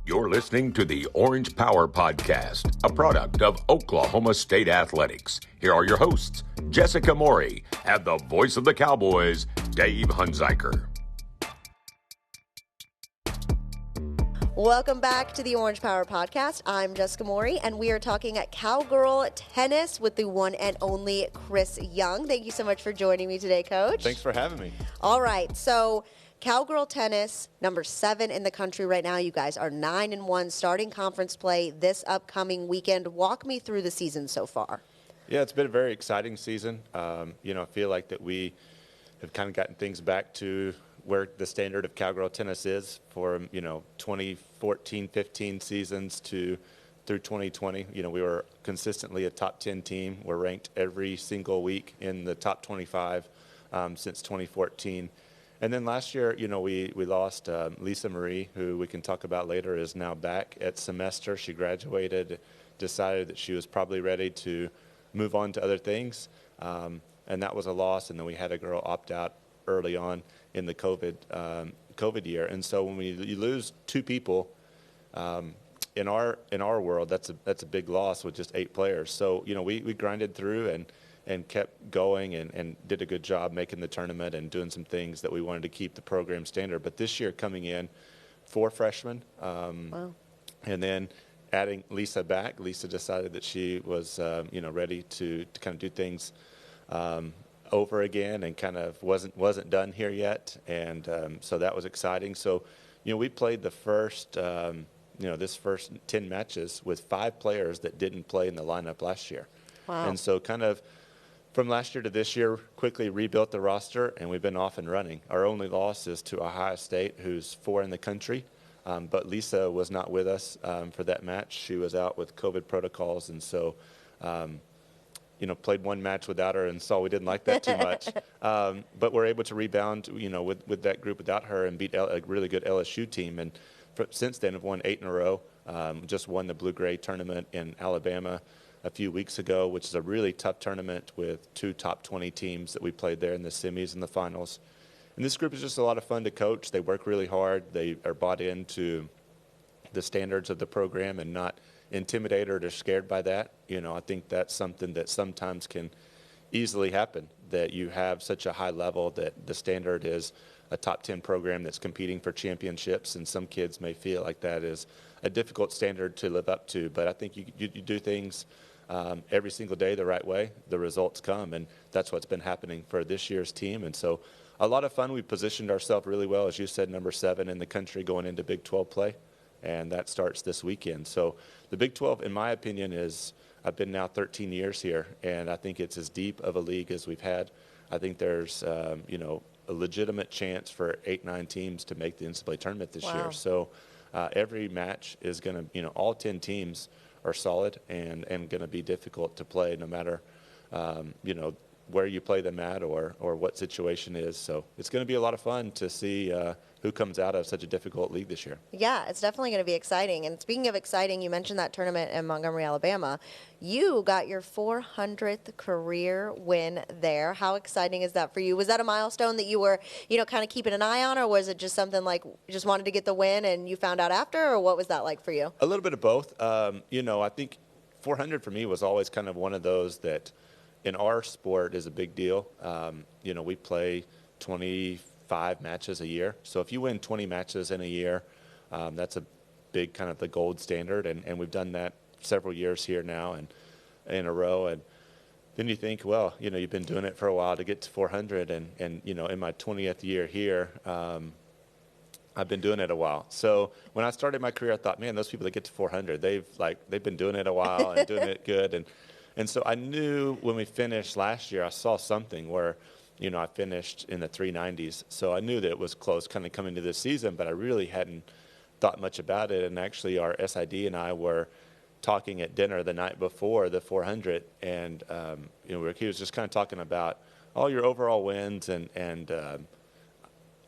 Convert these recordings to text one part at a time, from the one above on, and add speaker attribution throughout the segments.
Speaker 1: You're listening to the Orange Power Podcast, a product of Oklahoma State Athletics. Here are your hosts, Jessica Morrey and the voice of the Cowboys, Dave Hunziker.
Speaker 2: Welcome back to the Orange Power Podcast. I'm Jessica Morrey, and we are talking at cowgirl tennis with the one and only Chris Young. Thank you so much for joining me today, Coach.
Speaker 3: Thanks for having me.
Speaker 2: All right, so cowgirl tennis, number 7 in the country right now. You guys are 9-1, starting conference play this upcoming weekend. Walk me through the season so far.
Speaker 3: Yeah, it's been a very exciting season. I feel like that we have kind of gotten things back to where the standard of cowgirl tennis is for, 2014, 15 seasons through 2020. We were consistently a top 10 team. We're ranked every single week in the top 25 since 2014. And then last year, we lost Lisa Marie, who we can talk about later, is now back at semester. She graduated, decided that she was probably ready to move on to other things. And that was a loss. And then we had a girl opt out early on in the COVID year. And so when you lose 2 people in our world, that's a big loss with just 8 players. So, we grinded through and kept going and did a good job making the tournament and doing some things that we wanted to keep the program standard. But this year coming in, 4 freshmen,
Speaker 2: Wow.
Speaker 3: and then adding Lisa back. Lisa decided that she was, ready to kind of do things over again and kind of wasn't done here yet. And so that was exciting. So, we played the first, this first 10 matches with 5 players that didn't play in the lineup last year.
Speaker 2: Wow.
Speaker 3: And so kind of from last year to this year, quickly rebuilt the roster, and we've been off and running. Our only loss is to Ohio State, who's 4 in the country. But Lisa was not with us for that match. She was out with COVID protocols, and so, played 1 match without her and saw we didn't like that too much. But we're able to rebound, with that group without her and beat a really good LSU team. And since then, have won 8 in a row. Just won the Blue-Gray tournament in Alabama a few weeks ago, which is a really tough tournament with 2 top 20 teams that we played there in the semis and the finals. And this group is just a lot of fun to coach. They work really hard. They are bought into the standards of the program and not intimidated or scared by that. I think that's something that sometimes can easily happen, that you have such a high level that the standard is a top 10 program that's competing for championships, and some kids may feel like that is a difficult standard to live up to. But I think you do things every single day the right way, the results come, and that's what's been happening for this year's team. And so a lot of fun. We positioned ourselves really well, as you said, number 7 in the country going into Big 12 play, and that starts this weekend. So the Big 12, in my opinion, I've been now 13 years here, and I think it's as deep of a league as we've had. I think there's, a legitimate chance for 8-9 teams to make the NCAA tournament this year. So every match is going to, all 10 teams are solid and going to be difficult to play no matter, where you play them at or what situation is. So it's going to be a lot of fun to see who comes out of such a difficult league this year.
Speaker 2: Yeah, it's definitely going to be exciting. And speaking of exciting, you mentioned that tournament in Montgomery, Alabama. You got your 400th career win there. How exciting is that for you? Was that a milestone that you were, kind of keeping an eye on, or was it just something like you just wanted to get the win and you found out after, or what was that like for you?
Speaker 3: A little bit of both. I think 400 for me was always kind of one of those that in our sport is a big deal. We play 25 matches a year. So if you win 20 matches in a year, that's a big kind of the gold standard. And we've done that several years here now and in a row. And then you think, well, you've been doing it for a while to get to 400. And in my 20th year here, I've been doing it a while. So when I started my career, I thought, man, those people that get to 400, they've been doing it a while and doing it good. And so I knew when we finished last year, I saw something where, I finished in the 390s. So I knew that it was close kind of coming to this season, but I really hadn't thought much about it. And actually our SID and I were talking at dinner the night before the 400. And, he was just kind of talking about all your overall wins. And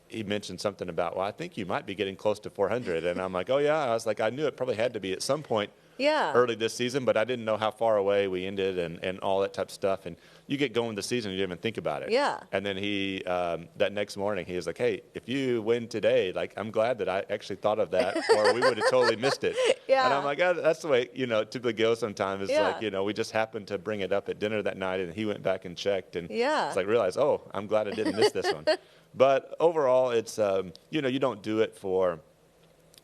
Speaker 3: he mentioned something about, well, I think you might be getting close to 400. And I'm like, oh, yeah. I was like, I knew it probably had to be at some point early this season, but I didn't know how far away we ended and all that type of stuff. And you get going the season, you didn't even think about it.
Speaker 2: Yeah.
Speaker 3: And then he, that next morning, he was like, hey, if you win today, like, I'm glad that I actually thought of that, or we would have totally missed it.
Speaker 2: Yeah.
Speaker 3: And I'm like, oh, that's the way, it typically goes sometimes. It's
Speaker 2: Yeah.
Speaker 3: like, we just happened to bring it up at dinner that night, and he went back and checked. And
Speaker 2: Yeah.
Speaker 3: it's like, realized, oh, I'm glad I didn't miss this one. But overall, it's, you don't do it for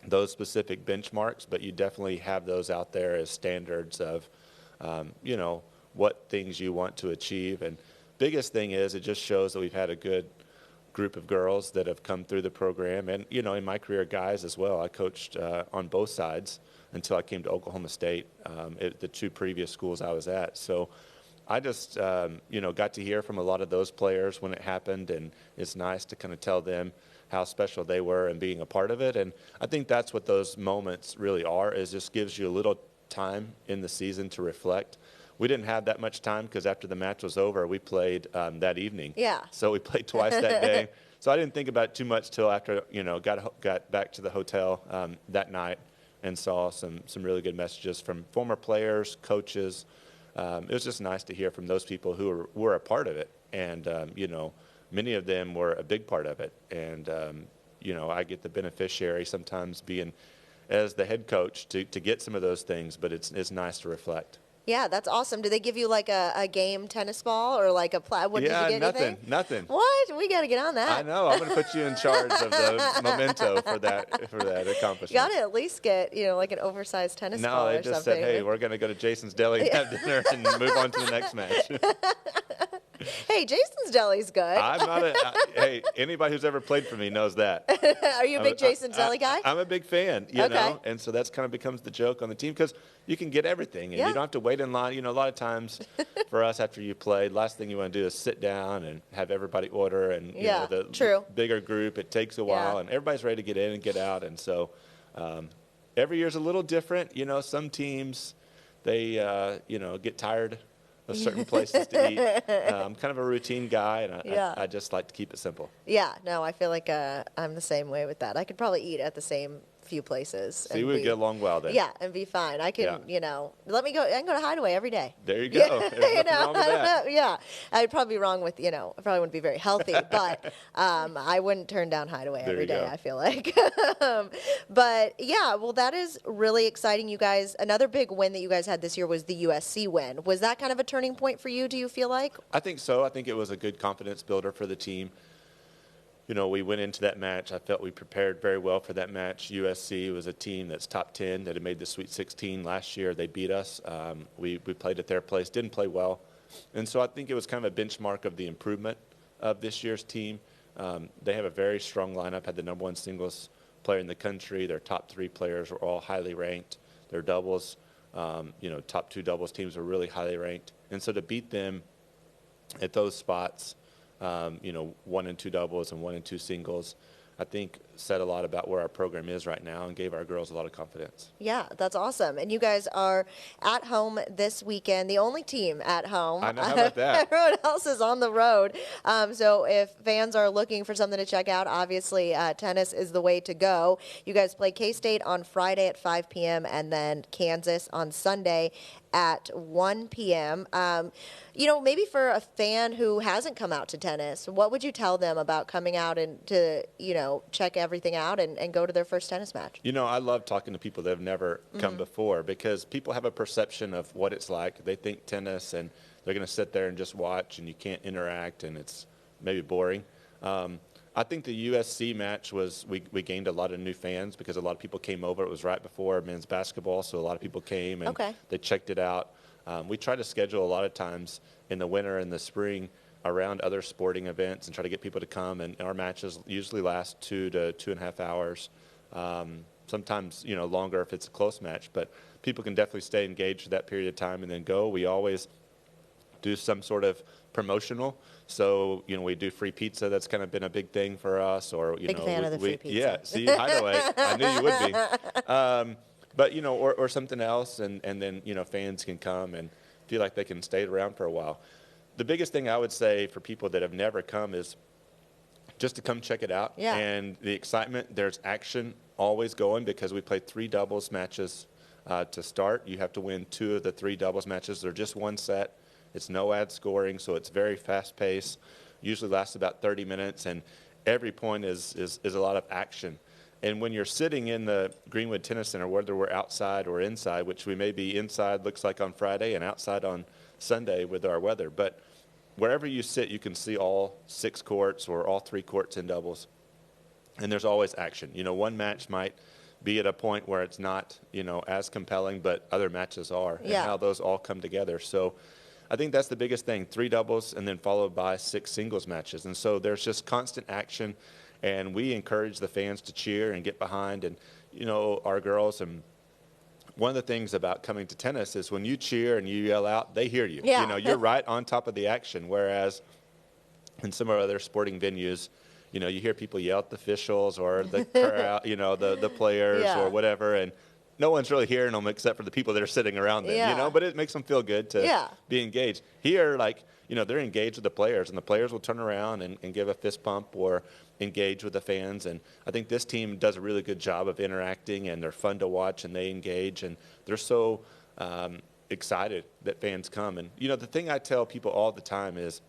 Speaker 3: those specific benchmarks, but you definitely have those out there as standards of, what things you want to achieve. And biggest thing is it just shows that we've had a good group of girls that have come through the program. And, in my career, guys as well. I coached on both sides until I came to Oklahoma State, at the 2 previous schools I was at. So I just, got to hear from a lot of those players when it happened, and it's nice to kind of tell them how special they were and being a part of it. And I think that's what those moments really are, is just gives you a little time in the season to reflect. We didn't have that much time because after the match was over, we played that evening.
Speaker 2: Yeah.
Speaker 3: So we played twice that day. So I didn't think about it too much till after, got back to the hotel that night and saw some really good messages from former players, coaches. It was just nice to hear from those people who were a part of it. And, many of them were a big part of it. And, I get the beneficiary sometimes being as the head coach to get some of those things, but it's nice to reflect.
Speaker 2: Yeah, that's awesome. Do they give you like a game tennis ball or like a did you get anything?
Speaker 3: Nothing.
Speaker 2: What? We got to get on that.
Speaker 3: I know. I'm going to put you in charge of the memento for that accomplishment.
Speaker 2: You got to at least get, like an oversized tennis ball or something.
Speaker 3: No, they just said, hey, we're going to go to Jason's Deli and have dinner and move on to the next match.
Speaker 2: Hey, Jason's Deli's good.
Speaker 3: Hey, anybody who's ever played for me knows that.
Speaker 2: Are you a big Jason's Deli guy?
Speaker 3: I'm a big fan, you know, and so that's kind of becomes the joke on the team because you can get everything and you don't have to wait in line. A lot of times for us after you play, last thing you want to do is sit down and have everybody order and the bigger group, it takes a while and everybody's ready to get in and get out. And so every year's a little different. Some teams, they, get tired of certain places to eat. I'm kind of a routine guy, and I just like to keep it simple.
Speaker 2: Yeah, no, I feel like I'm the same way with that. I could probably eat at the same few places.
Speaker 3: So you would get along well then.
Speaker 2: Yeah, and be fine. I can, let me go. I can go to Hideaway every day.
Speaker 3: There you go. There's nothing wrong with that.
Speaker 2: Yeah, I'd probably be wrong with, I probably wouldn't be very healthy, but I wouldn't turn down Hideaway every day, I feel like. But yeah, well, that is really exciting, you guys. Another big win that you guys had this year was the USC win. Was that kind of a turning point for you, do you feel like?
Speaker 3: I think so. I think it was a good confidence builder for the team. We went into that match. I felt we prepared very well for that match. USC was a team that's top 10 that had made the Sweet 16 last year. They beat us. We played at their place, didn't play well. And so I think it was kind of a benchmark of the improvement of this year's team. They have a very strong lineup, had the number 1 singles player in the country. Their top 3 players were all highly ranked. Their doubles, top 2 doubles teams were really highly ranked. And so to beat them at those spots, 1 and 2 doubles and 1 and 2 singles, I think said a lot about where our program is right now and gave our girls a lot of confidence.
Speaker 2: Yeah, that's awesome. And you guys are at home this weekend, the only team at home.
Speaker 3: I know, how about that?
Speaker 2: Everyone else is on the road. So if fans are looking for something to check out, obviously tennis is the way to go. You guys play K-State on Friday at 5 p.m. and then Kansas on Sunday at 1 p.m. Maybe for a fan who hasn't come out to tennis, what would you tell them about coming out and to, check everything out and go to their first tennis match?
Speaker 3: I love talking to people that have never come before because people have a perception of what it's like. They think tennis and they're going to sit there and just watch and you can't interact and it's maybe boring. I think the USC match was, we gained a lot of new fans because a lot of people came over. It was right before men's basketball, so a lot of people came and they checked it out. We try to schedule a lot of times in the winter and the spring around other sporting events and try to get people to come. And our matches usually last 2 to 2.5 hours. Sometimes, longer if it's a close match. But people can definitely stay engaged for that period of time and then go. We always do some sort of promotional. So, we do free pizza. That's kind of been a big thing for us. Or,
Speaker 2: big fan of the free pizza.
Speaker 3: Yeah, see, Hideaway. I knew you would be. But, or something else. And then, fans can come and feel like they can stay around for a while. The biggest thing I would say for people that have never come is just to come check it out. Yeah. And the excitement, there's action always going because we played 3 doubles matches to start. You have to win 2 of the 3 doubles matches. They're just one set. It's no ad scoring, so it's very fast paced. Usually lasts about 30 minutes, and every point is a lot of action. And when you're sitting in the Greenwood Tennis Center, whether we're outside or inside, which we may be inside, looks like on Friday, and outside on Sunday with our weather, but wherever you sit, you can see all 6 courts or all 3 courts in doubles. And there's always action. One match might be at a point where it's not, as compelling, but other matches are, and how those all come together. So I think that's the biggest thing, 3 doubles and then followed by 6 singles matches. And so there's just constant action, and we encourage the fans to cheer and get behind, and, our girls. And one of the things about coming to tennis is when you cheer and you yell out, they hear you.
Speaker 2: Yeah.
Speaker 3: You're right on top of the action, whereas in some of our other sporting venues, you hear people yell at the officials or the crowd, the players or whatever, and no one's really hearing them except for the people that are sitting around them, but it makes them feel good to be engaged. Here, they're engaged with the players, and the players will turn around and give a fist pump or engage with the fans. And I think this team does a really good job of interacting, and they're fun to watch, and they engage, and they're so excited that fans come. And, the thing I tell people all the time is,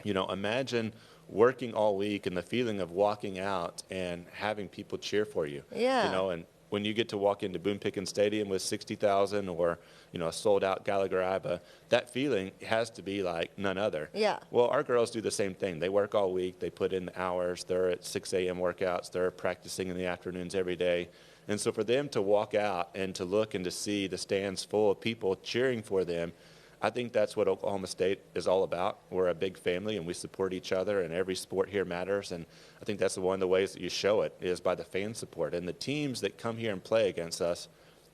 Speaker 3: imagine working all week and the feeling of walking out and having people cheer for you. And when you get to walk into Boone Pickens Stadium with 60,000 or, a sold-out Gallagher-Iba, that feeling has to be like none other. Well, our girls do the same thing. They work all week. They put in the hours. They're at 6 a.m. workouts. They're practicing in the afternoons every day. And so for them to walk out and to look and to see the stands full of people cheering for them, I think that's what Oklahoma State is all about. We're a big family, and we support each other, and every sport here matters. And I think that's one of the ways that you show it is by the fan support. And the teams that come here and play against us,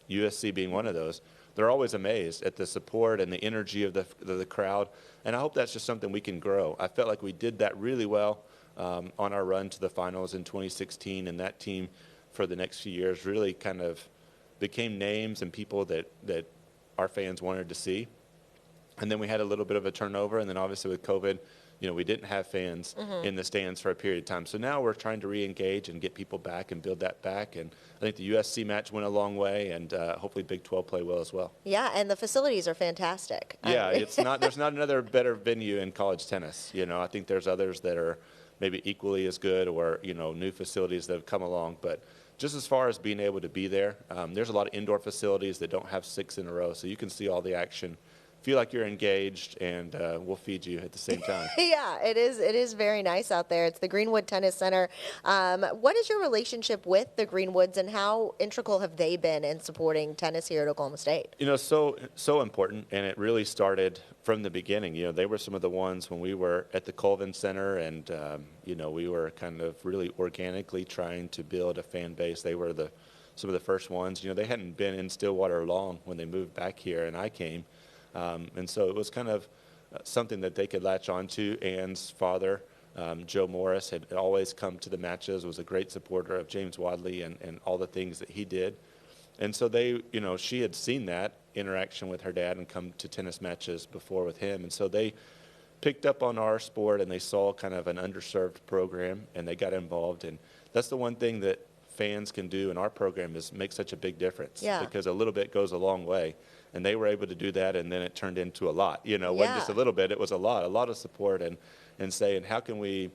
Speaker 3: USC being one of those, they're always amazed at the support and the energy of the crowd. And I hope that's just something we can grow. I felt like we did that really well on our run to the finals in 2016, and that team for the next few years really kind of became names and people that our fans wanted to see. And then we had a little bit of a turnover, and then obviously with COVID, we didn't have fans in the stands for a period of time. So now we're trying to re-engage and get people back and build that back. And I think the USC match went a long way, and hopefully Big 12 play will as well.
Speaker 2: Yeah, and the facilities are fantastic.
Speaker 3: Yeah, there's not another better venue in college tennis. I think there's others that are maybe equally as good or, new facilities that have come along. But just as far as being able to be there, there's a lot of indoor facilities that don't have 6 in a row, so you can see all the action. Feel like you're engaged, and we'll feed you at the same time.
Speaker 2: Yeah, it is very nice out there. It's the Greenwood Tennis Center. What is your relationship with the Greenwoods, and how integral have they been in supporting tennis here at Oklahoma State?
Speaker 3: So important, and it really started from the beginning. They were some of the ones when we were at the Colvin Center, and we were kind of really organically trying to build a fan base. They were some of the first ones. They hadn't been in Stillwater long when they moved back here, and I came. And so it was kind of something that they could latch on to. Ann's father, Joe Morris, had always come to the matches, was a great supporter of James Wadley and all the things that he did. And so she had seen that interaction with her dad and come to tennis matches before with him. And so they picked up on our sport, and they saw kind of an underserved program, and they got involved. And that's the one thing that fans can do in our program is make such a big difference, because a little bit goes a long way. And they were able to do that, and then it turned into a lot. It wasn't just a little bit, it was a lot of support and saying, how can we,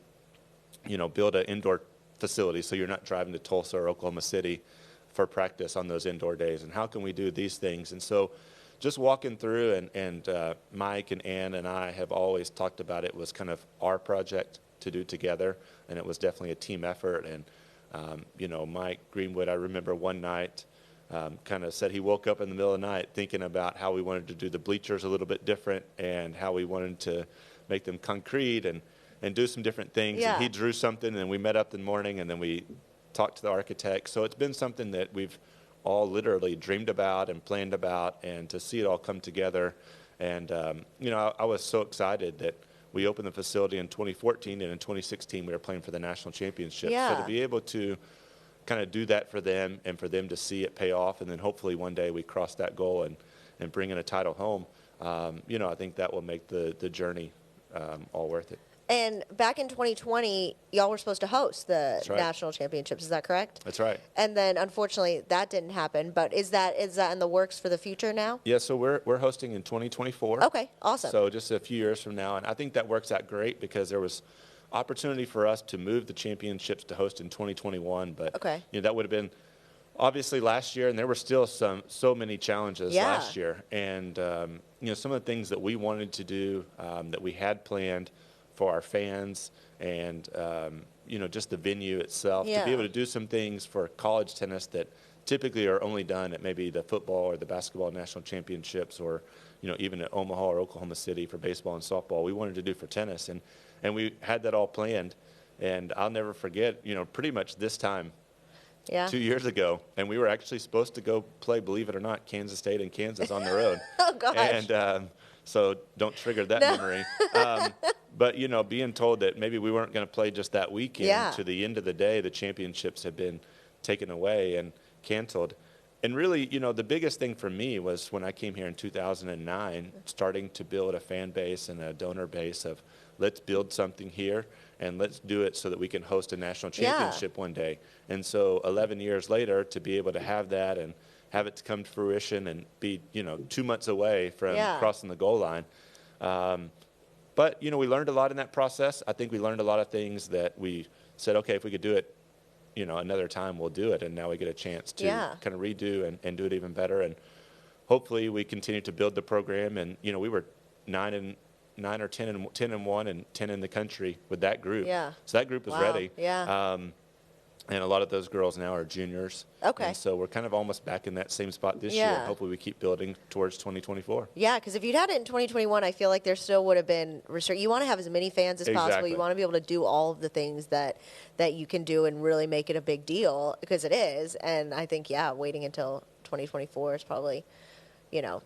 Speaker 3: build an indoor facility so you're not driving to Tulsa or Oklahoma City for practice on those indoor days, and how can we do these things? And so just walking through, and Mike and Ann and I have always talked about it was kind of our project to do together, and it was definitely a team effort. And, Mike Greenwood, I remember one night, kind of said he woke up in the middle of the night thinking about how we wanted to do the bleachers a little bit different and how we wanted to make them concrete and do some different things. And he drew something, and we met up in the morning, and then we talked to the architect. So it's been something that we've all literally dreamed about and planned about, and to see it all come together. And, I was so excited that we opened the facility in 2014, and in 2016 we were playing for the national championship. So to be able to kind of do that for them, and for them to see it pay off, and then hopefully one day we cross that goal and bring in a title home, I think that will make the journey all worth it.
Speaker 2: And back in 2020, y'all were supposed to host the
Speaker 3: right.
Speaker 2: national championships. Is that correct?
Speaker 3: That's right.
Speaker 2: And then, unfortunately, that didn't happen. But is that in the works for the future now?
Speaker 3: Yeah, so we're hosting in 2024.
Speaker 2: Okay, awesome.
Speaker 3: So just a few years from now, and I think that works out great because there was opportunity for us to move the championships to host in 2021, but
Speaker 2: Okay.
Speaker 3: that would have been obviously last year, and there were still so many challenges last year, and some of the things that we wanted to do that we had planned for our fans and just the venue itself to be able to do some things for college tennis that typically are only done at maybe the football or the basketball national championships, or even at Omaha or Oklahoma City for baseball and softball. We wanted to do for tennis, and we had that all planned. And I'll never forget, pretty much this time 2 years ago, and we were actually supposed to go play, believe it or not, Kansas State and Kansas on the road.
Speaker 2: Oh, gosh.
Speaker 3: And so don't trigger that memory. But, being told that maybe we weren't going to play just that weekend, to the end of the day, the championships had been taken away and canceled. And really, the biggest thing for me was when I came here in 2009, starting to build a fan base and a donor base of let's build something here and let's do it so that we can host a national championship one day. And so 11 years later, to be able to have that and have it to come to fruition and be, 2 months away from crossing the goal line. But, we learned a lot in that process. I think we learned a lot of things that we said, okay, if we could do it, another time we'll do it. And now we get a chance to kind of redo and do it even better. And hopefully we continue to build the program. And, we were 9 or 10 and 1 and 10 in the country with that group.
Speaker 2: Yeah.
Speaker 3: So that group was ready.
Speaker 2: Yeah.
Speaker 3: And a lot of those girls now are juniors.
Speaker 2: Okay.
Speaker 3: And so we're kind of almost back in that same spot this year. Hopefully we keep building towards 2024.
Speaker 2: Yeah, because if you'd had it in 2021, I feel like there still would have been restrict. You want to have as many fans as possible.
Speaker 3: Exactly.
Speaker 2: You want to be able to do all of the things that you can do and really make it a big deal, because it is. And I think, waiting until 2024 is probably,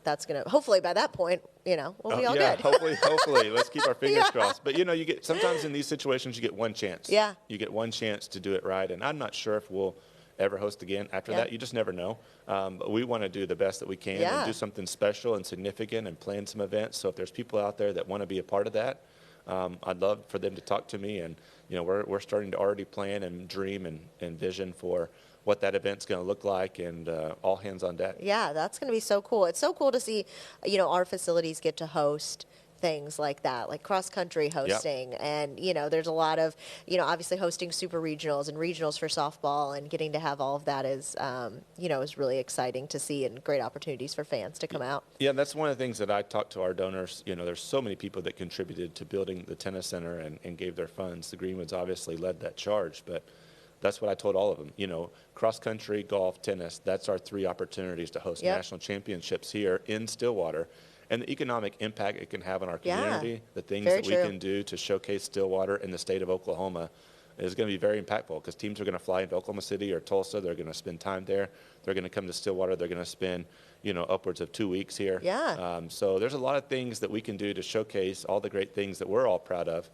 Speaker 2: that's going to, hopefully by that point, we'll be all good.
Speaker 3: Hopefully. Let's keep our fingers crossed. But, you get, sometimes in these situations, you get one chance.
Speaker 2: Yeah.
Speaker 3: You get one chance to do it right. And I'm not sure if we'll ever host again after that. You just never know. But we want to do the best that we can and do something special and significant and plan some events. So if there's people out there that want to be a part of that, I'd love for them to talk to me. And, we're starting to already plan and dream and vision for what that event's going to look like, and all hands on deck. Yeah,
Speaker 2: that's going to be so cool. It's so cool to see, our facilities get to host things like that, like cross-country hosting. And, there's a lot of, obviously hosting super regionals and regionals for softball, and getting to have all of that is, is really exciting to see, and great opportunities for fans to come out.
Speaker 3: Yeah, that's one of the things that I talk to our donors. There's so many people that contributed to building the tennis center and gave their funds. The Greenwoods obviously led that charge, but that's what I told all of them. Cross-country, golf, tennis, that's our 3 opportunities to host national championships here in Stillwater. And the economic impact it can have on our community, the things that we can do to showcase Stillwater in the state of Oklahoma is going to be very impactful, because teams are going to fly into Oklahoma City or Tulsa. They're going to spend time there. They're going to come to Stillwater. They're going to spend, upwards of 2 weeks here. So there's a lot of things that we can do to showcase all the great things that we're all proud of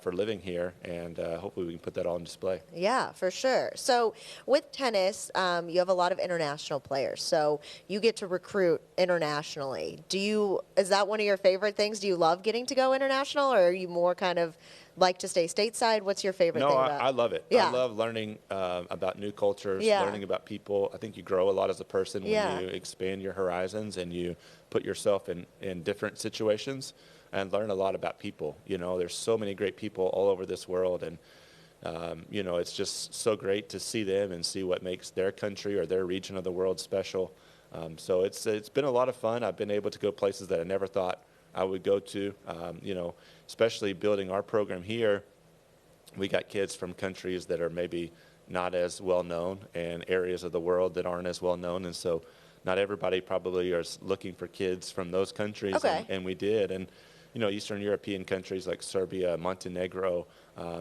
Speaker 3: for living here, and hopefully we can put that all on display. Yeah, for sure. So with tennis, you have a lot of international players, so you get to recruit internationally. Is that one of your favorite things? Do you love getting to go international, or are you more kind of like to stay stateside? What's your favorite thing about it? No, I love it. I love learning about new cultures, learning about people. I think you grow a lot as a person when you expand your horizons and you put yourself in different situations and learn a lot about people. There's so many great people all over this world, and it's just so great to see them and see what makes their country or their region of the world special. So it's been a lot of fun. I've been able to go places that I never thought I would go to, especially building our program here. We got kids from countries that are maybe not as well known, and areas of the world that aren't as well known. And so not everybody probably is looking for kids from those countries. Okay. And we did. And, Eastern European countries like Serbia, Montenegro,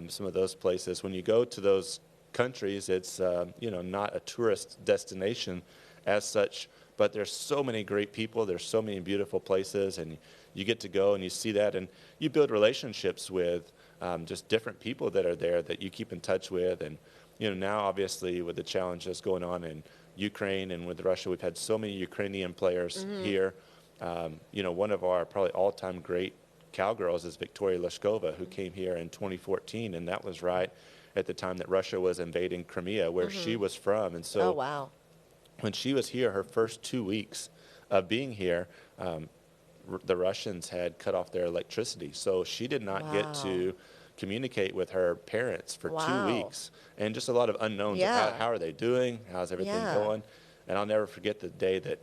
Speaker 3: some of those places. When you go to those countries, it's, not a tourist destination as such, but there's so many great people. There's so many beautiful places, and you get to go and you see that, and you build relationships with just different people that are there that you keep in touch with. And, now obviously with the challenges going on in Ukraine and with Russia, we've had so many Ukrainian players here. One of our probably all-time great cowgirls is Victoria Lishkova, who came here in 2014, and that was right at the time that Russia was invading Crimea, where she was from. And so
Speaker 2: Oh, wow.
Speaker 3: when she was here, her first 2 weeks of being here, the Russians had cut off their electricity. So she did not get to communicate with her parents for 2 weeks. And just a lot of unknowns of how are they doing? How's everything going? And I'll never forget the day that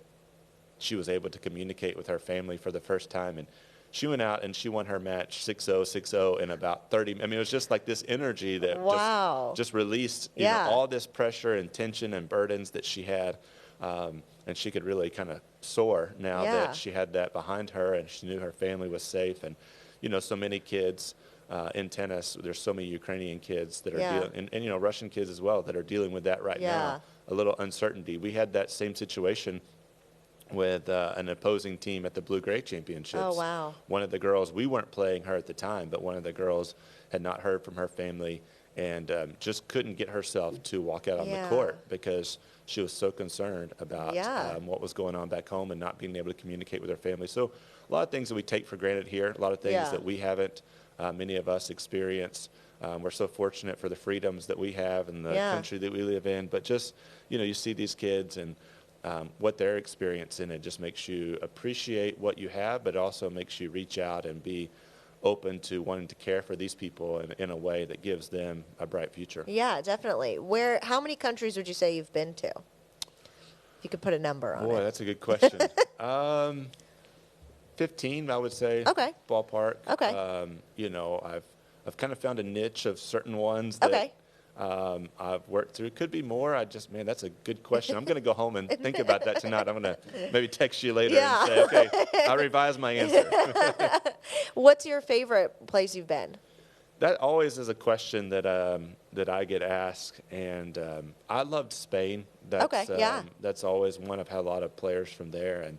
Speaker 3: she was able to communicate with her family for the first time. And she went out and she won her match 6-0, 6-0 in about 30. I mean, it was just like this energy that just released you know, all this pressure and tension and burdens that she had. And she could really kind of soar now that she had that behind her and she knew her family was safe. And, you know, so many kids in tennis, there's so many Ukrainian kids that are dealing, and, you know, Russian kids as well that are dealing with that right now, a little uncertainty. We had that same situation with an opposing team at the Blue-Gray Championships.
Speaker 2: Oh, wow.
Speaker 3: One of the girls, we weren't playing her at the time, but one of the girls had not heard from her family and just couldn't get herself to walk out on the court because she was so concerned about what was going on back home and not being able to communicate with her family. So a lot of things that we take for granted here, a lot of things that we haven't, many of us experience. We're so fortunate for the freedoms that we have and the country that we live in. But just, you know, you see these kids and what they're experiencing, it just makes you appreciate what you have, but also makes you reach out and be open to wanting to care for these people in a way that gives them a bright future.
Speaker 2: Yeah, definitely. How many countries would you say you've been to? If you could put a number on it.
Speaker 3: Boy, that's a good question. 15, I would say.
Speaker 2: Okay.
Speaker 3: Ballpark.
Speaker 2: Okay.
Speaker 3: You know, I've kind of found a niche of certain ones that I've worked through. Could be more. Man, that's a good question. I'm going to go home and think about that tonight. I'm going to maybe text you later and say, okay, I'll revise my answer.
Speaker 2: What's your favorite place you've been?
Speaker 3: That always is a question that that I get asked, and I loved Spain. That's always one. I've had a lot of players from there, and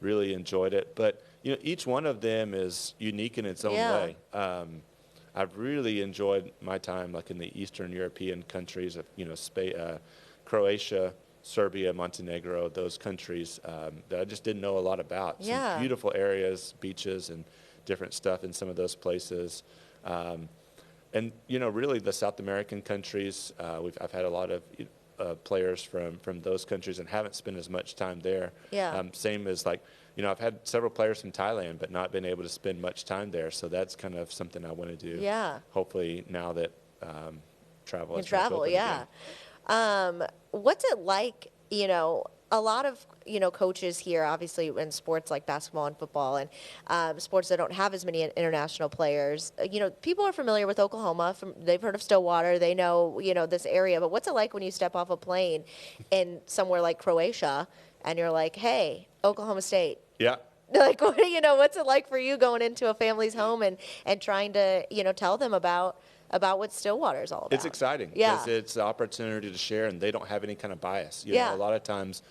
Speaker 3: really enjoyed it. But you know, each one of them is unique in its own way. I've really enjoyed my time, like in the Eastern European countries, of Spain, Croatia, Serbia, Montenegro, those countries that I just didn't know a lot about. Some beautiful areas, beaches, and different stuff in some of those places. And really the South American countries, I've had a lot of players from those countries and haven't spent as much time there. Same as I've had several players from Thailand, but not been able to spend much time there. So that's kind of something I want to do. Hopefully now that travel is much open again.
Speaker 2: What's it like, a lot of, coaches here, obviously in sports like basketball and football and sports that don't have as many international players, people are familiar with Oklahoma. They've heard of Stillwater. They know, this area. But what's it like when you step off a plane in somewhere like Croatia and you're like, hey, Oklahoma State?
Speaker 3: Yeah.
Speaker 2: Like, what's it like for you going into a family's home and trying to, tell them about what Stillwater is all about?
Speaker 3: It's exciting because it's the opportunity to share, and they don't have any kind of bias. You know, a lot of times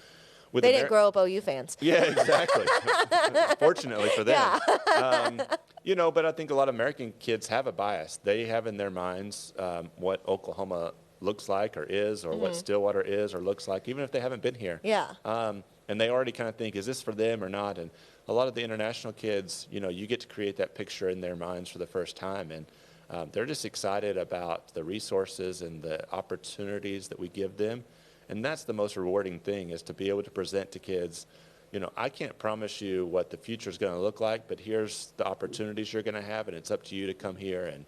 Speaker 3: with
Speaker 2: they didn't grow up OU fans.
Speaker 3: Yeah, exactly. Fortunately for them. But I think a lot of American kids have a bias. They have in their minds what Oklahoma looks like or is, or what Stillwater is or looks like, even if they haven't been here. And they already kind of think, is this for them or not? And a lot of the international kids, you get to create that picture in their minds for the first time. And they're just excited about the resources and the opportunities that we give them. And that's the most rewarding thing, is to be able to present to kids, I can't promise you what the future is going to look like, but here's the opportunities you're going to have, and it's up to you to come here and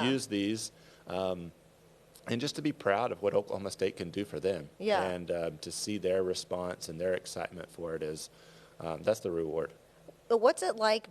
Speaker 3: use these. And just to be proud of what Oklahoma State can do for them. And to see their response and their excitement for it is, that's the reward.
Speaker 2: But what's it like,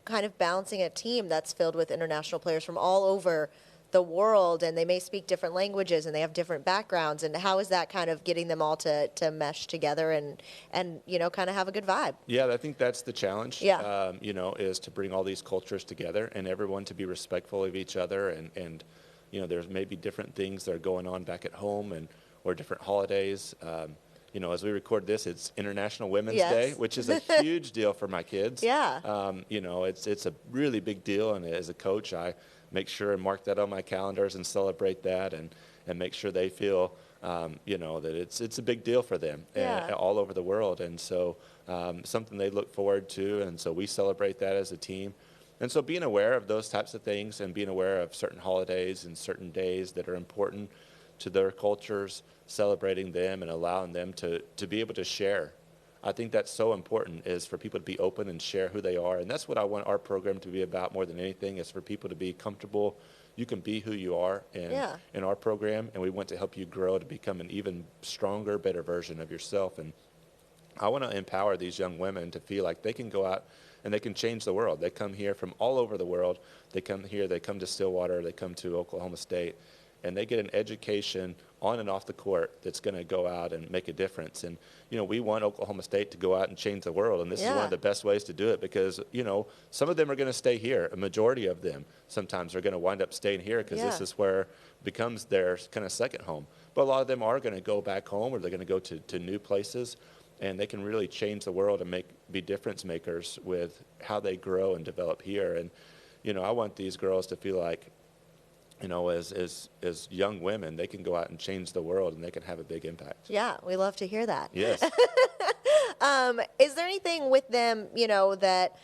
Speaker 2: kind of balancing a team that's filled with international players from all over the world, and they may speak different languages and they have different backgrounds, and how is that kind of getting them all to mesh together and kind of have a good vibe? Yeah,
Speaker 3: I think that's the challenge, is to bring all these cultures together and everyone to be respectful of each other, and there's maybe different things that are going on back at home or different holidays. As we record this, it's International Women's Day, which is a huge deal for my kids. It's a really big deal, and as a coach, I make sure and mark that on my calendars and celebrate that, and make sure they feel, that it's a big deal for them all over the world. And so something they look forward to, and so we celebrate that as a team. And so being aware of those types of things and being aware of certain holidays and certain days that are important to their cultures, celebrating them and allowing them to be able to share. I think that's so important, is for people to be open and share who they are. And that's what I want our program to be about more than anything, is for people to be comfortable. You can be who you are in our program, and we want to help you grow to become an even stronger, better version of yourself. And I want to empower these young women to feel like they can go out and they can change the world. They come here from all over the world. They come here, they come to Stillwater, they come to Oklahoma State, and they get an education on and off the court that's going to go out and make a difference. And, we want Oklahoma State to go out and change the world, and this is one of the best ways to do it, because, some of them are going to stay here. A majority of them sometimes are going to wind up staying here because this is where it becomes their kind of second home. But a lot of them are going to go back home, or they're going to go to new places, and they can really change the world and be difference makers with how they grow and develop here. And, I want these girls to feel like, as young women, they can go out and change the world, and they can have a big impact.
Speaker 2: Yeah, we love to hear that.
Speaker 3: Yes.
Speaker 2: Is there anything with them, that,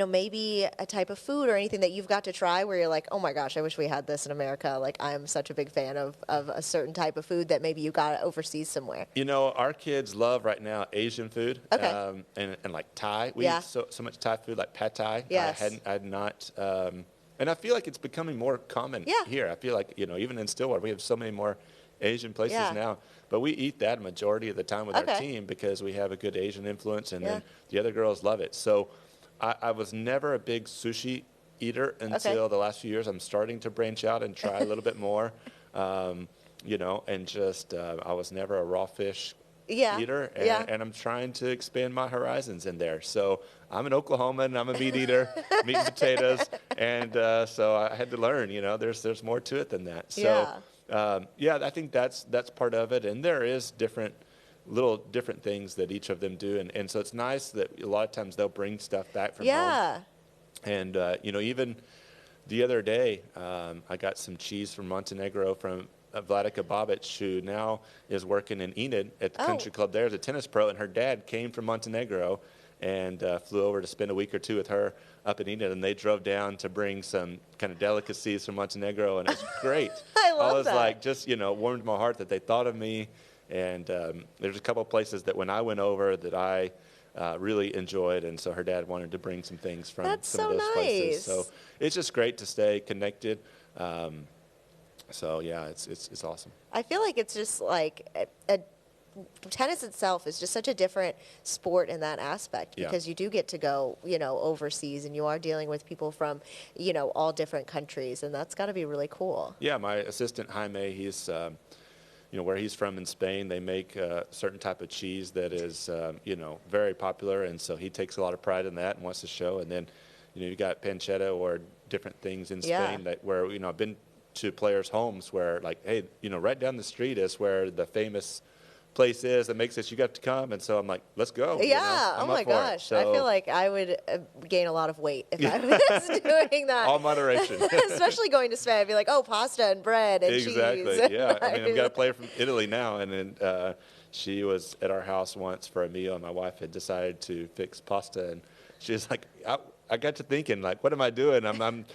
Speaker 2: maybe a type of food or anything that you've got to try where you're like, oh my gosh, I wish we had this in America. Like, I'm such a big fan of a certain type of food that maybe you got overseas somewhere.
Speaker 3: Our kids love right now Asian food.
Speaker 2: Okay.
Speaker 3: And like Thai. We eat so much Thai food, like pad Thai.
Speaker 2: Yes.
Speaker 3: I had not. And I feel like it's becoming more common here. I feel like, even in Stillwater, we have so many more Asian places now. But we eat that a majority of the time with our team because we have a good Asian influence, and then the other girls love it. So I was never a big sushi eater until the last few years. I'm starting to branch out and try a little bit more, and just I was never a raw fish eater, and I'm trying to expand my horizons in there. So I'm an Oklahoman, I'm a meat eater, meat and potatoes, and so I had to learn, there's more to it than that. So I think that's part of it, and there is different things that each of them do, and so it's nice that a lot of times they'll bring stuff back from home. And even the other day, I got some cheese from Montenegro from Vladika Babic, who now is working in Enid at the country club there as a tennis pro, and her dad came from Montenegro and flew over to spend a week or two with her up in Enid, and they drove down to bring some kind of delicacies from Montenegro, and it was great.
Speaker 2: I was
Speaker 3: that. Like, just, warmed my heart that they thought of me, and there's a couple of places that when I went over that I really enjoyed, and so her dad wanted to bring some things from some of those places. So it's just great to stay connected. So yeah, it's awesome.
Speaker 2: I feel like it's just like tennis itself is just such a different sport in that aspect, because you do get to go, overseas, and you are dealing with people from, all different countries, and that's got to be really cool.
Speaker 3: Yeah, my assistant Jaime, he's, where he's from in Spain, they make a certain type of cheese that is, very popular, and so he takes a lot of pride in that and wants to show. And then, you got pancetta or different things in Spain where I've been to players' homes where, like, hey, right down the street is where the famous place is that makes this, you got to come. And so I'm like, let's go.
Speaker 2: Oh my gosh. So, I feel like I would gain a lot of weight if I was doing that.
Speaker 3: All moderation.
Speaker 2: Especially going to Spain. I'd be like, oh, pasta and bread and cheese.
Speaker 3: Exactly. Yeah. I mean, I've got a player from Italy now, and then she was at our house once for a meal, and my wife had decided to fix pasta, and she was like, I got to thinking, like, what am I doing? I'm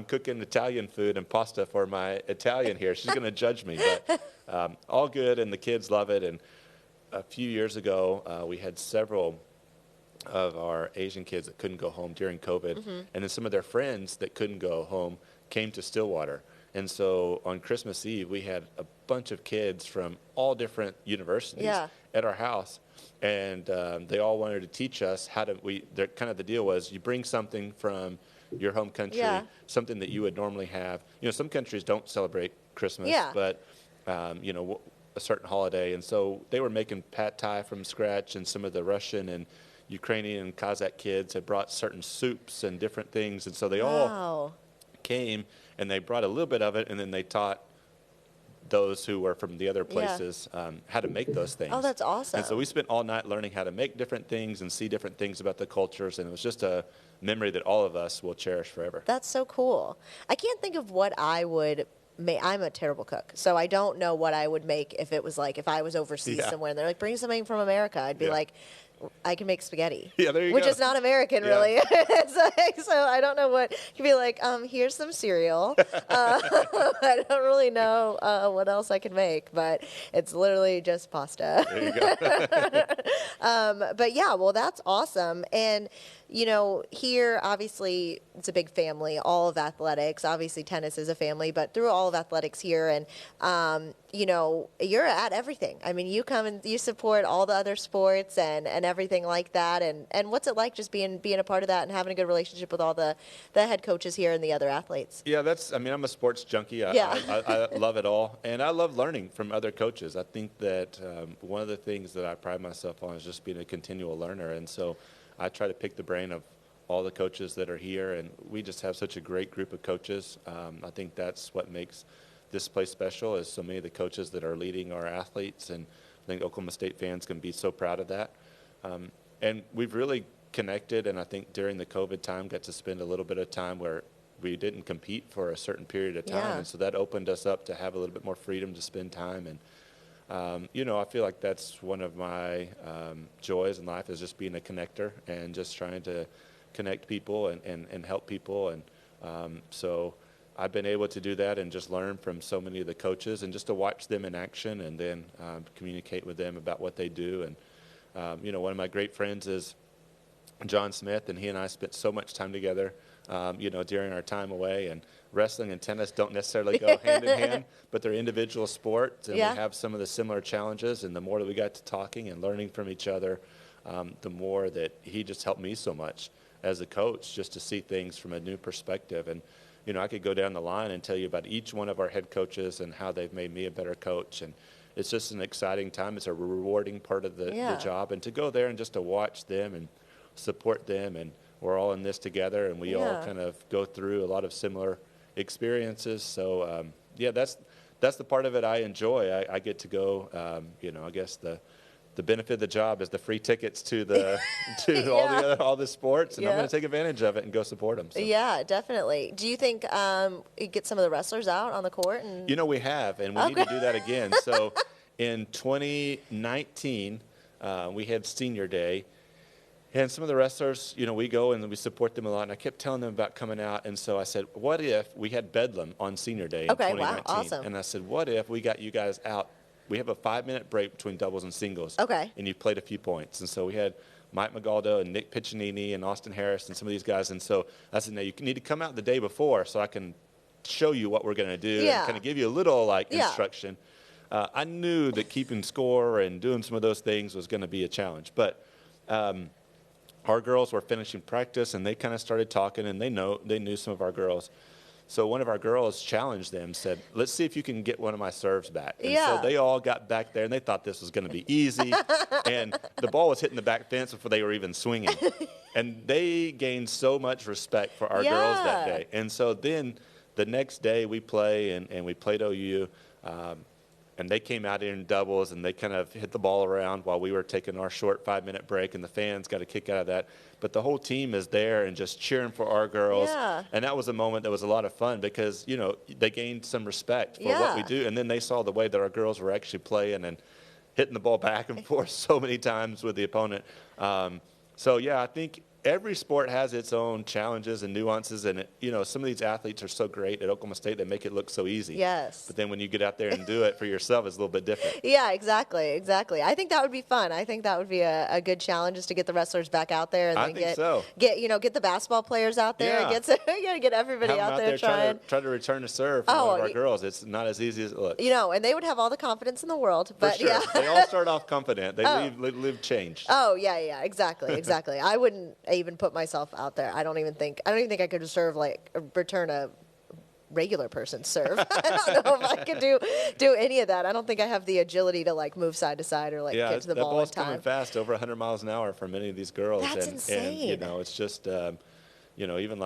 Speaker 3: cooking Italian food and pasta for my Italian here. She's going to judge me, but all good, and the kids love it. And a few years ago, we had several of our Asian kids that couldn't go home during COVID, and then some of their friends that couldn't go home came to Stillwater. And so on Christmas Eve, we had a bunch of kids from all different universities at our house, and they all wanted to teach us how to. The deal was you bring something from your home country, something that you would normally have. Some countries don't celebrate Christmas, but a certain holiday, and so they were making pad Thai from scratch, and some of the Russian and Ukrainian and Kazakh kids had brought certain soups and different things, and so they all came and they brought a little bit of it, and then they taught those who were from the other places how to make those things.
Speaker 2: Oh, that's awesome.
Speaker 3: And so we spent all night learning how to make different things and see different things about the cultures, and it was just a memory that all of us will cherish forever.
Speaker 2: That's so cool. I can't think of what I would make. I'm a terrible cook, so I don't know what I would make if it was like if I was overseas somewhere and they're like, bring something from America. I'd be like, I can make spaghetti.
Speaker 3: Yeah, there you
Speaker 2: which
Speaker 3: go.
Speaker 2: is not American,
Speaker 3: Yeah.
Speaker 2: really. It's like, so I don't know what. You'd be like, here's some cereal. I don't really know what else I can make, but it's literally just pasta.
Speaker 3: There you go.
Speaker 2: But yeah, well, that's awesome. And, you know, here, obviously, it's a big family, all of athletics. Obviously, tennis is a family, but through all of athletics here. And, you know, you're at everything. I mean, you come and you support all the other sports and everything like that. And what's it like just being a part of that and having a good relationship with all the head coaches here and the other athletes?
Speaker 3: Yeah, I'm a sports junkie. I love it all. And I love learning from other coaches. I think that one of the things that I pride myself on is just being a continual learner. And so I try to pick the brain of all the coaches that are here. And we just have such a great group of coaches. I think that's what makes this place special, is so many of the coaches that are leading our athletes. And I think Oklahoma State fans can be so proud of that. And we've really connected, and I think during the COVID time got to spend a little bit of time where we didn't compete for a certain period of time.
Speaker 2: Yeah.
Speaker 3: And so that opened us up to have a little bit more freedom to spend time. And, you know, I feel like that's one of my joys in life, is just being a connector and just trying to connect people and help people. And so I've been able to do that and just learn from so many of the coaches and just to watch them in action and then communicate with them about what they do. And, you know, one of my great friends is John Smith, and he and I spent so much time together, you know, during our time away. And wrestling and tennis don't necessarily go hand in hand, but they're individual sports, and
Speaker 2: Yeah.
Speaker 3: we have some of the similar challenges. And the more that we got to talking and learning from each other, the more that he just helped me so much as a coach, just to see things from a new perspective. And, you know, I could go down the line and tell you about each one of our head coaches and how they've made me a better coach. And it's just an exciting time. It's a rewarding part of the job. And to go there and just to watch them and support them, and we're all in this together, and we all kind of go through a lot of similar experiences. So yeah, that's the part of it I enjoy. I get to go. You know, I guess the benefit of the job is the free tickets to the all the sports, and I'm going to take advantage of it and go support them. So.
Speaker 2: Yeah, definitely. Do you think you get some of the wrestlers out on the court? And
Speaker 3: You know, we have, and we need to do that again. So in 2019, we had senior day. And some of the wrestlers, you know, we go and we support them a lot. And I kept telling them about coming out. And so I said, what if we had Bedlam on senior day in 2019?
Speaker 2: Wow, awesome.
Speaker 3: And I said, what if we got you guys out? We have a 5-minute break between doubles and singles.
Speaker 2: Okay.
Speaker 3: And you played a few points. And so we had Mike Magaldo and Nick Piccinini and Austin Harris and some of these guys. And so I said, no, you need to come out the day before so I can show you what we're going to do and kind of give you a little, instruction. I knew that keeping score and doing some of those things was going to be a challenge. But our girls were finishing practice, and they kind of started talking, and they knew some of our girls. So one of our girls challenged them, said, let's see if you can get one of my serves back. And so they all got back there, and they thought this was going to be easy. And the ball was hitting the back fence before they were even swinging. And they gained so much respect for our girls that day. And so then the next day we play, and we played OU. And they came out in doubles, and they kind of hit the ball around while we were taking our short 5-minute break, and the fans got a kick out of that. But the whole team is there and just cheering for our girls.
Speaker 2: Yeah.
Speaker 3: And that was a moment that was a lot of fun because, you know, they gained some respect for what we do. And then they saw the way that our girls were actually playing and hitting the ball back and forth so many times with the opponent. So, yeah, I think every sport has its own challenges and nuances, and you know, some of these athletes are so great at Oklahoma State, they make it look so easy.
Speaker 2: Yes.
Speaker 3: But then when you get out there and do it for yourself, it's a little bit different.
Speaker 2: Yeah, exactly. I think that would be fun. I think that would be a good challenge, is to get the wrestlers back out there and then get the basketball players out there.
Speaker 3: Yeah.
Speaker 2: Get everybody out there trying
Speaker 3: to return a serve from one of our girls. It's not as easy as it looks.
Speaker 2: You know, and they would have all the confidence in the world. But
Speaker 3: for sure. They all start off confident. They leave changed.
Speaker 2: Oh yeah, exactly. I wouldn't even put myself out there. I don't even think I could return a regular person's serve. I don't know if I could do any of that. I don't think I have the agility to move side to side or get to the ball in time.
Speaker 3: That ball's coming fast, over 100 miles an hour for many of these girls.
Speaker 2: That's insane.
Speaker 3: And you know, it's just you know, even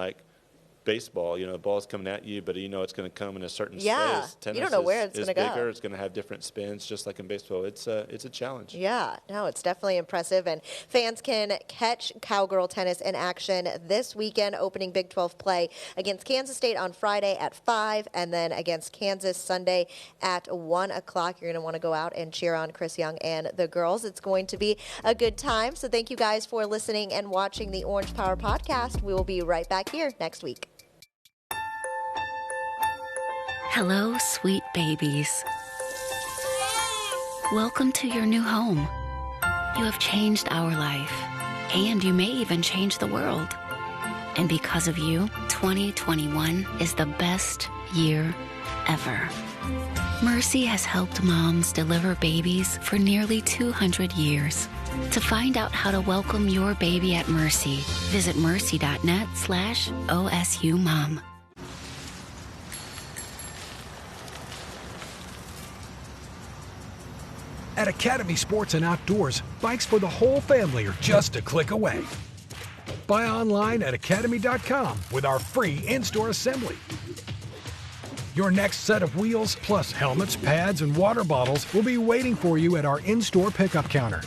Speaker 3: baseball. The ball's coming at you, but it's going to come in a certain
Speaker 2: Yeah,
Speaker 3: space. Tennis
Speaker 2: you don't know where it's
Speaker 3: is
Speaker 2: going to go.
Speaker 3: bigger. It's going to have different spins, just like in baseball. It's a challenge.
Speaker 2: Yeah, no, it's definitely impressive. And fans can catch cowgirl tennis in action this weekend, opening Big 12 play against Kansas State on Friday at 5, and then against Kansas Sunday at 1 o'clock. You're going to want to go out and cheer on Chris Young and the girls. It's going to be a good time. So thank you guys for listening and watching the Orange Power Podcast. We will be right back here next week.
Speaker 4: Hello, sweet babies. Welcome to your new home. You have changed our life, and you may even change the world. And because of you, 2021 is the best year ever. Mercy has helped moms deliver babies for nearly 200 years. To find out how to welcome your baby at Mercy, visit mercy.net/OSUmom.
Speaker 5: At Academy Sports and Outdoors, bikes for the whole family are just a click away. Buy online at academy.com with our free in-store assembly. Your next set of wheels, plus helmets, pads, and water bottles will be waiting for you at our in-store pickup counter.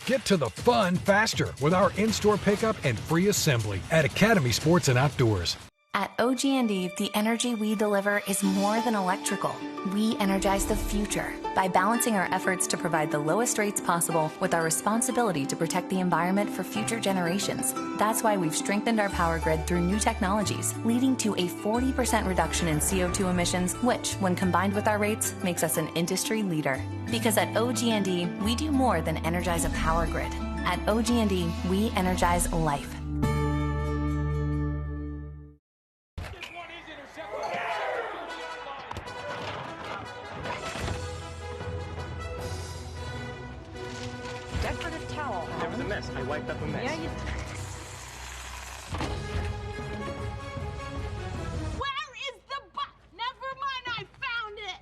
Speaker 5: Get to the fun faster with our in-store pickup and free assembly at Academy Sports and Outdoors.
Speaker 6: At OG&E, the energy we deliver is more than electrical. We energize the future by balancing our efforts to provide the lowest rates possible with our responsibility to protect the environment for future generations. That's why we've strengthened our power grid through new technologies, leading to a 40% reduction in CO2 emissions, which, when combined with our rates, makes us an industry leader. Because at OG&E, we do more than energize a power grid. At OG&E, we energize life.
Speaker 7: I wiped up a mess.
Speaker 8: Yeah, Where is the Never mind, I found it!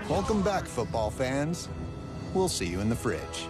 Speaker 9: Welcome back, football fans. We'll see you in the fridge.